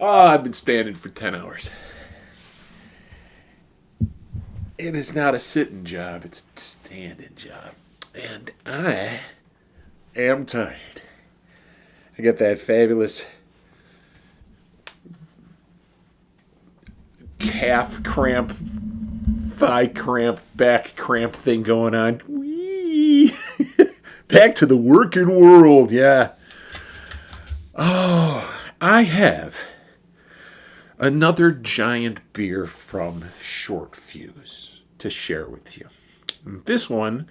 Oh, I've been standing for 10 hours. It is not a sitting job, it's a standing job. And I am tired. I got that fabulous calf cramp, thigh cramp, back cramp thing going on. Whee! Back to the working world, yeah. Oh, I have another giant beer from Short Fuse to share with you. This one,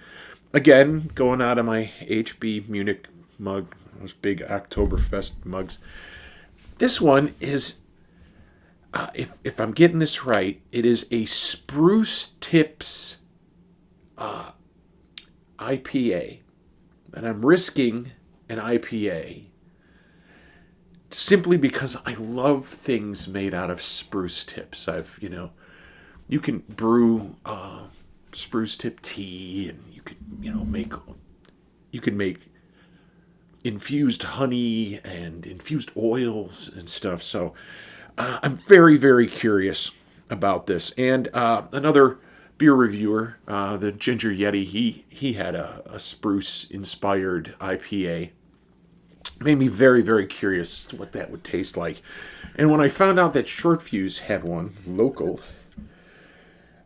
again, going out of my HB Munich mug, those big Oktoberfest mugs. This one is, if I'm getting this right, it is a Spruce Tips IPA. And I'm risking an IPA simply because I love things made out of spruce tips. You can brew spruce tip tea, and you can make infused honey and infused oils and stuff. So I'm very, very curious about this. And another beer reviewer, the Ginger Yeti, he had a spruce inspired IPA. Made me very, very curious what that would taste like. And when I found out that Short Fuse had one local,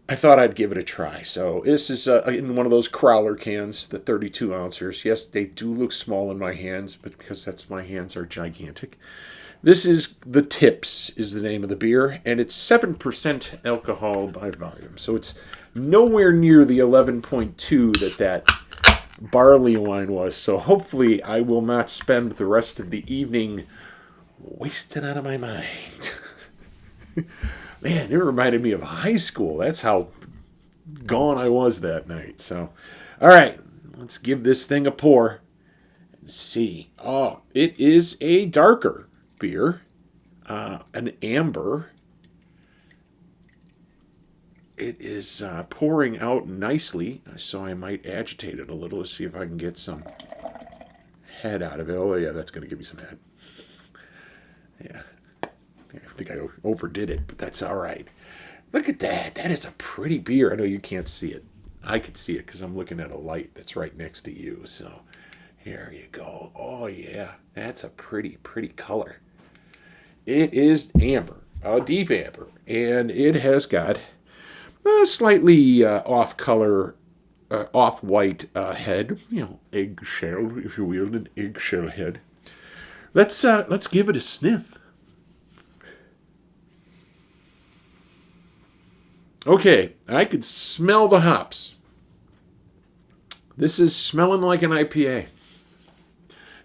I thought I'd give it a try. So this is in one of those crowler cans, the 32 ounces. Yes, they do look small in my hands, but because my hands are gigantic. This is the Tips is the name of the beer, and it's 7% alcohol by volume. So it's nowhere near the 11.2 that barley wine was. So hopefully I will not spend the rest of the evening wasted out of my mind. Man, it reminded me of high school. That's how gone I was that night. So, all right, let's give this thing a pour and see. Oh, it is a darker beer, an amber. It is pouring out nicely, so I might agitate it a little to see if I can get some head out of it. Oh, yeah, that's going to give me some head. Yeah. I think I overdid it, but that's all right. Look at that. That is a pretty beer. I know you can't see it. I can see it because I'm looking at a light that's right next to you. So here you go. Oh, yeah. That's a pretty, pretty color. It is amber, a deep amber, and it has got a slightly off color, off white head, eggshell, if you will, an eggshell head. Let's give it a sniff. Okay, I could smell the hops. This is smelling like an IPA.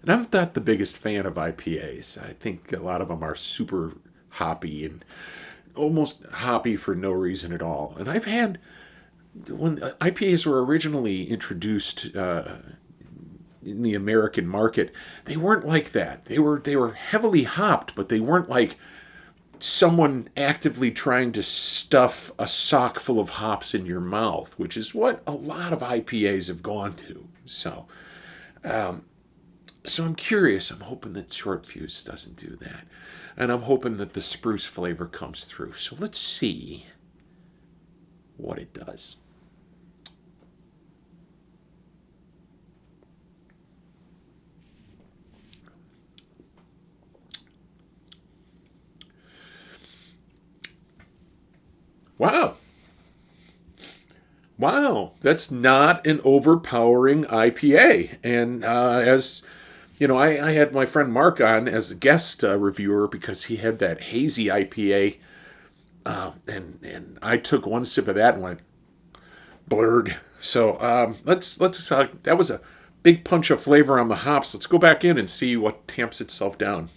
And I'm not the biggest fan of IPAs. I think a lot of them are super hoppy and almost hoppy for no reason at all. And I've had, when IPAs were originally introduced in the American market, they weren't like that. They were heavily hopped, but they weren't like someone actively trying to stuff a sock full of hops in your mouth, which is what a lot of IPAs have gone to. So I'm curious. I'm hoping that Short Fuse doesn't do that. And I'm hoping that the spruce flavor comes through. So let's see what it does. Wow. Wow. That's not an overpowering IPA. And as you know, I had my friend Mark on as a guest reviewer because he had that hazy IPA. And I took one sip of that and went blurred. So let's that was a big punch of flavor on the hops. Let's go back in and see what tamps itself down.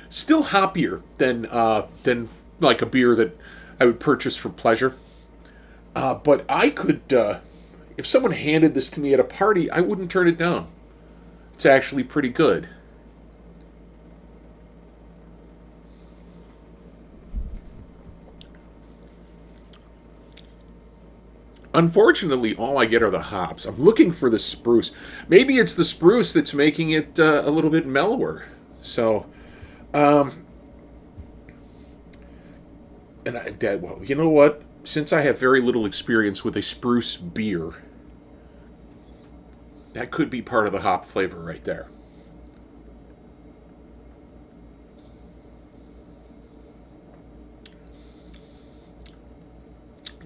Still hoppier than like a beer that I would purchase for pleasure. But I could, if someone handed this to me at a party, I wouldn't turn it down. It's actually pretty good. Unfortunately, all I get are the hops. I'm looking for the spruce. Maybe it's the spruce that's making it a little bit mellower. So, well, you know what? Since I have very little experience with a spruce beer, that could be part of the hop flavor right there.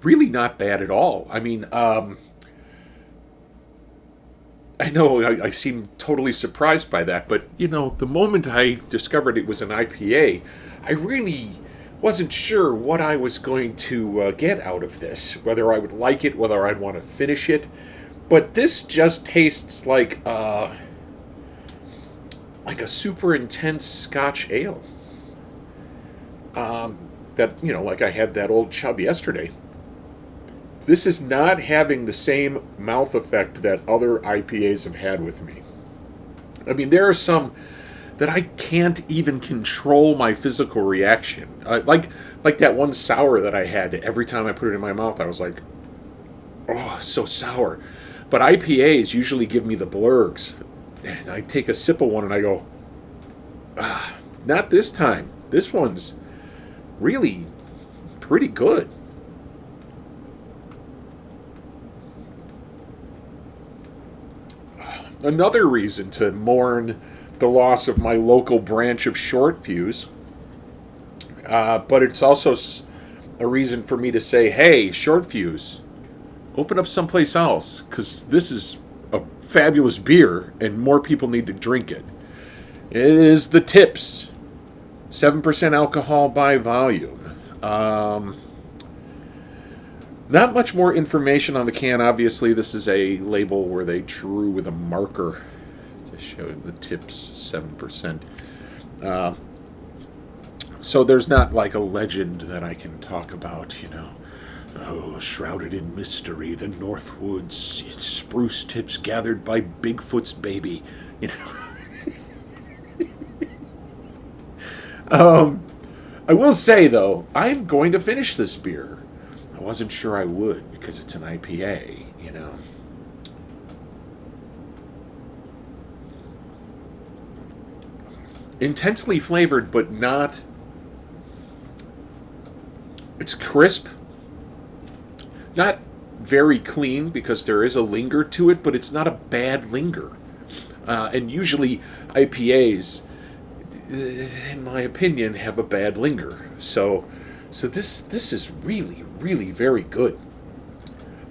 Really not bad at all. I mean, I know I seem totally surprised by that, but the moment I discovered it was an IPA, I really wasn't sure what I was going to get out of this, whether I would like it, whether I'd want to finish it. But this just tastes like a super intense Scotch ale. That like I had that old chub yesterday. This is not having the same mouth effect that other IPAs have had with me. I mean, there are some that I can't even control my physical reaction. Like that one sour that I had. Every time I put it in my mouth, I was like, "Oh, so sour." But IPAs usually give me the blurgs. And I take a sip of one and I go, "Ah, not this time. This one's really pretty good." Another reason to mourn the loss of my local branch of Short Fuse, but it's also a reason for me to say, hey, Short Fuse, open up someplace else, because this is a fabulous beer and more people need to drink it. It is the Tips, 7% alcohol by volume. Not much more information on the can. Obviously, this is a label where they drew with a marker to show the Tips 7%. So there's not like a legend that I can talk about. Oh, shrouded in mystery, the North Woods, it's spruce tips gathered by Bigfoot's baby. I will say, though, I'm going to finish this beer. I wasn't sure I would because it's an IPA. Intensely flavored, but not. It's crisp. Not very clean because there is a linger to it, but it's not a bad linger. And usually IPAs, in my opinion, have a bad linger. So this is really, really very good.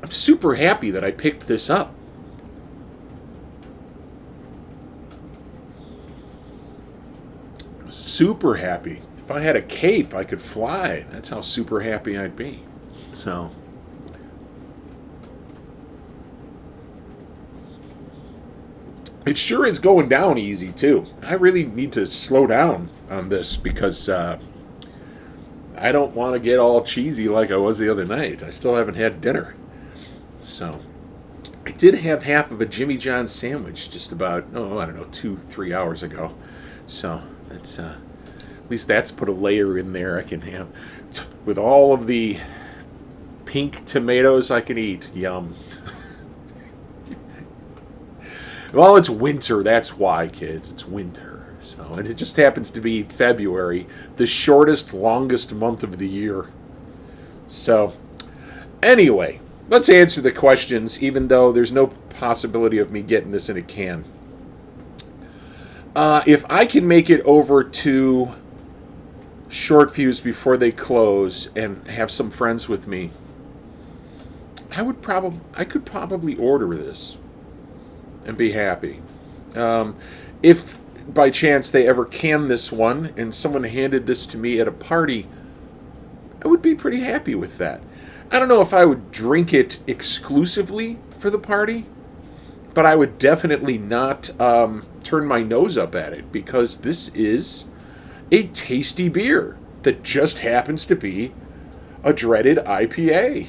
I'm super happy that I picked this up. Super happy. If I had a cape, I could fly. That's how super happy I'd be. So, it sure is going down easy, too. I really need to slow down on this because I don't want to get all cheesy like I was the other night. I still haven't had dinner. So, I did have half of a Jimmy John's sandwich just about, I don't know, 2-3 hours ago. So, that's, at least that's put a layer in there I can have. With all of the pink tomatoes I can eat. Yum. Well, it's winter. That's why, kids. It's winter. So, and it just happens to be February, the shortest, longest month of the year. So, anyway, let's answer the questions, even though there's no possibility of me getting this in a can. If I can make it over to Short Fuse before they close and have some friends with me, I could probably order this and be happy. If by chance they ever can this one and someone handed this to me at a party, I would be pretty happy with that. I don't know if I would drink it exclusively for the party, but I would definitely not turn my nose up at it because this is a tasty beer that just happens to be a dreaded IPA.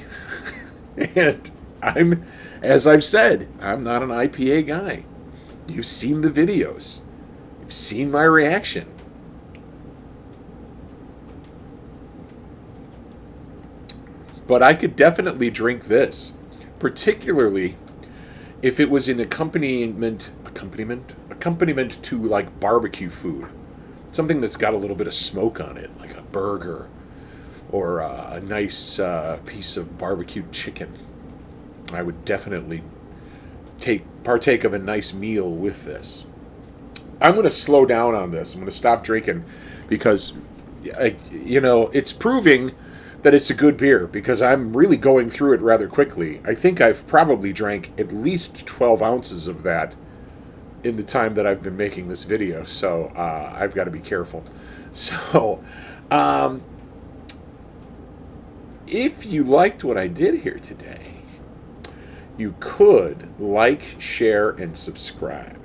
And as I've said, I'm not an IPA guy. You've seen the videos. You've seen my reaction. But I could definitely drink this. particularly if it was in accompaniment to like barbecue food, something that's got a little bit of smoke on it, like a burger or a nice piece of barbecued chicken. I would definitely partake of a nice meal with this. I'm going to slow down on this. I'm going to stop drinking because, it's proving that it's a good beer because I'm really going through it rather quickly. I think I've probably drank at least 12 ounces of that in the time that I've been making this video, so I've got to be careful. So, if you liked what I did here today, you could like, share, and subscribe.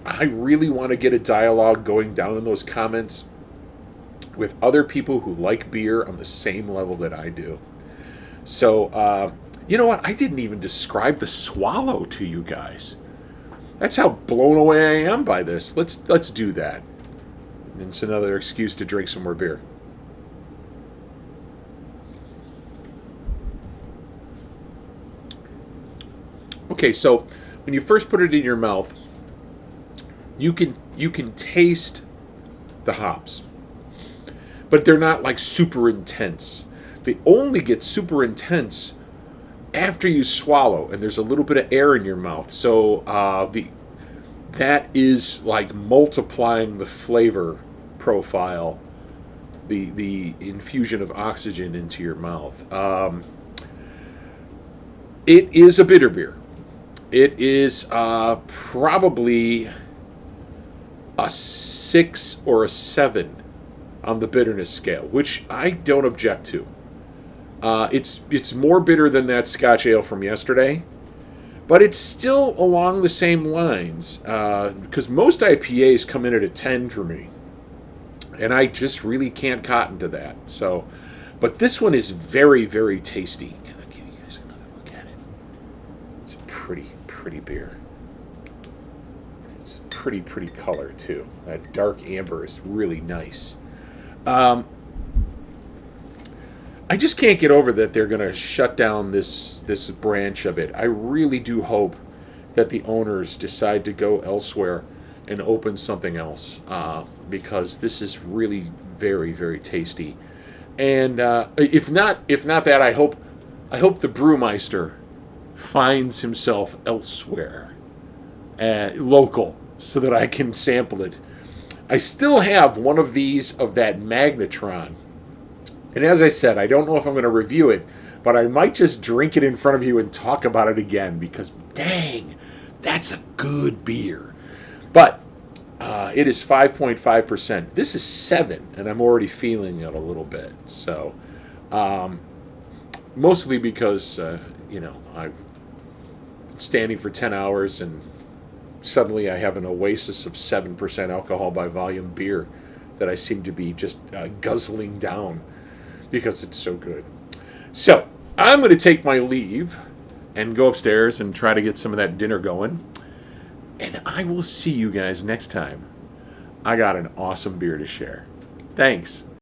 I really want to get a dialogue going down in those comments with other people who like beer on the same level that I do. So, you know what? I didn't even describe the swallow to you guys. That's how blown away I am by this. Let's do that. And it's another excuse to drink some more beer. Okay, so when you first put it in your mouth, you can taste the hops, but they're not like super intense. They only get super intense after you swallow, and there's a little bit of air in your mouth. So that is like multiplying the flavor profile, the infusion of oxygen into your mouth. It is a bitter beer. It is probably a 6 or a 7 on the bitterness scale, which I don't object to. It's more bitter than that Scotch ale from yesterday, but it's still along the same lines, because most IPAs come in at a 10 for me, and I just really can't cotton to that. So, but this one is very, very tasty. And I'll give you guys another look at it. It's a pretty beer. It's pretty color too. That dark amber is really nice. I just can't get over that they're going to shut down this branch of it. I really do hope that the owners decide to go elsewhere and open something else, because this is really very, very tasty. And if not that, I hope the brewmeister finds himself elsewhere, local, so that I can sample it. I still have one of these of that Magnetron. And as I said, I don't know if I'm going to review it, but I might just drink it in front of you and talk about it again because, dang, that's a good beer. But it is 5.5%. This is 7, and I'm already feeling it a little bit. So, mostly because, I've been standing for 10 hours and suddenly I have an oasis of 7% alcohol by volume beer that I seem to be just guzzling down because it's so good. So, I'm going to take my leave and go upstairs and try to get some of that dinner going. And I will see you guys next time. I got an awesome beer to share. Thanks.